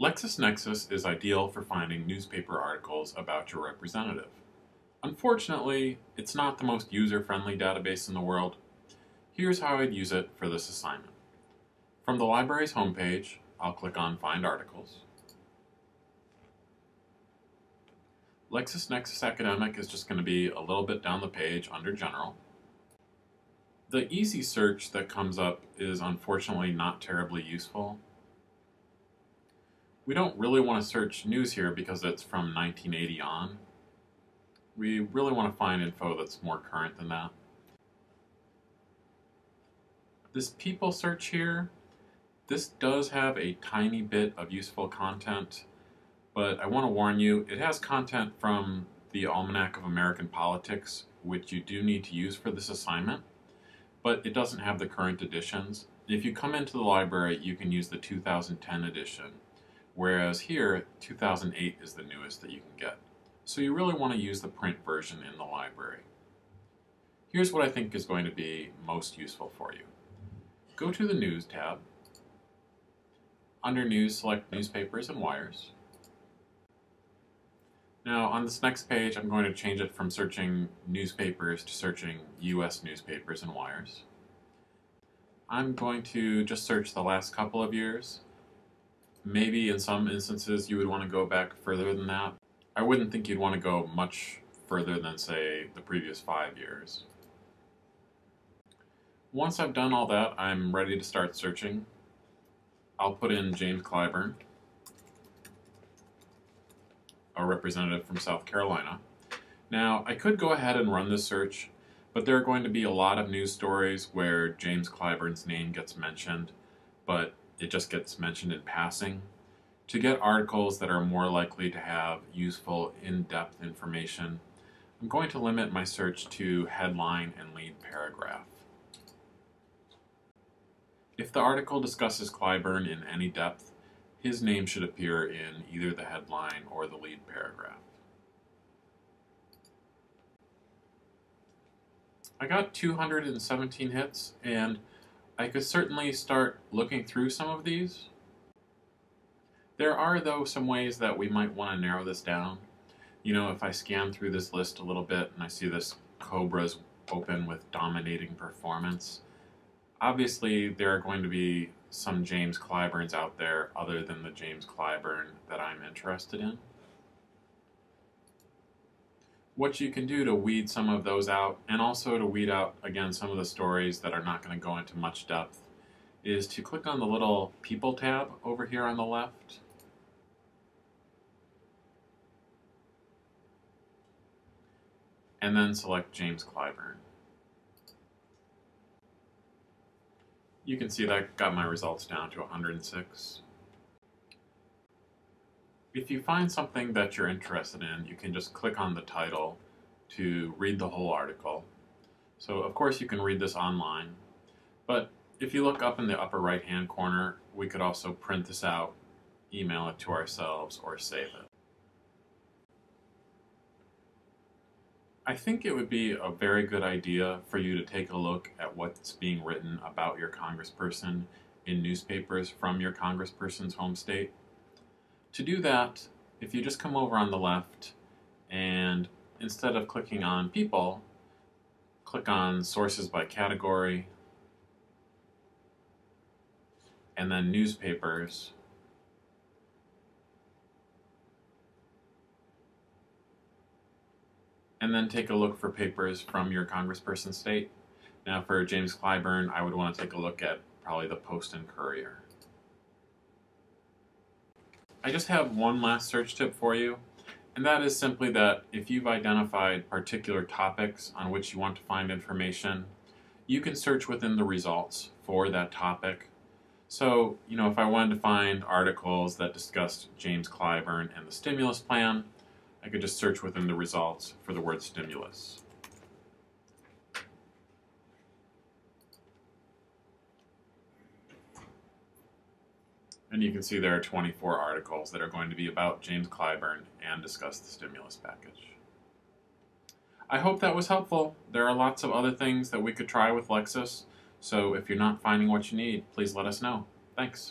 LexisNexis is ideal for finding newspaper articles about your representative. Unfortunately, it's not the most user-friendly database in the world. Here's how I'd use it for this assignment. From the library's homepage, I'll click on Find Articles. LexisNexis Academic is just going to be a little bit down the page under General. The easy search that comes up is unfortunately not terribly useful. We don't really want to search news here because it's from 1980 on. We really want to find info that's more current than that. This people search here, this does have a tiny bit of useful content, but I want to warn you, it has content from the Almanac of American Politics, which you do need to use for this assignment, but it doesn't have the current editions. If you come into the library, you can use the 2010 edition, whereas here, 2008 is the newest that you can get. So you really want to use the print version in the library. Here's what I think is going to be most useful for you. Go to the News tab. Under News, select Newspapers and Wires. Now on this next page, I'm going to change it from searching newspapers to searching US newspapers and wires. I'm going to just search the last couple of years. Maybe in some instances you would want to go back further than that. I wouldn't think you'd want to go much further than, say, the previous 5 years. Once I've done all that, I'm ready to start searching. I'll put in James Clyburn, a representative from South Carolina. Now, I could go ahead and run this search, but there are going to be a lot of news stories where James Clyburn's name gets mentioned, but it just gets mentioned in passing. To get articles that are more likely to have useful, in-depth information, I'm going to limit my search to headline and lead paragraph. If the article discusses Clyburn in any depth, his name should appear in either the headline or the lead paragraph. I got 217 hits, and I could certainly start looking through some of these. There are, though, some ways that we might want to narrow this down. You know, if I scan through this list a little bit and I see this Cobra's open with dominating performance, obviously there are going to be some James Clyburns out there other than the James Clyburn that I'm interested in. What you can do to weed some of those out, and also to weed out, again, some of the stories that are not going to go into much depth, is to click on the little People tab over here on the left. And then select James Clyburn. You can see that got my results down to 106. If you find something that you're interested in, you can just click on the title to read the whole article. So of course you can read this online, but if you look up in the upper right hand corner, we could also print this out, email it to ourselves, or save it. I think it would be a very good idea for you to take a look at what's being written about your congressperson in newspapers from your congressperson's home state. To do that, if you just come over on the left and instead of clicking on People, click on Sources by Category, and then Newspapers, and then take a look for papers from your congressperson's state. Now for James Clyburn, I would want to take a look at probably the Post and Courier. I just have one last search tip for you, and that is simply that if you've identified particular topics on which you want to find information, you can search within the results for that topic. So, you know, if I wanted to find articles that discussed James Clyburn and the stimulus plan, I could just search within the results for the word stimulus. And you can see there are 24 articles that are going to be about James Clyburn and discuss the stimulus package. I hope that was helpful. There are lots of other things that we could try with Lexis, so if you're not finding what you need, please let us know. Thanks.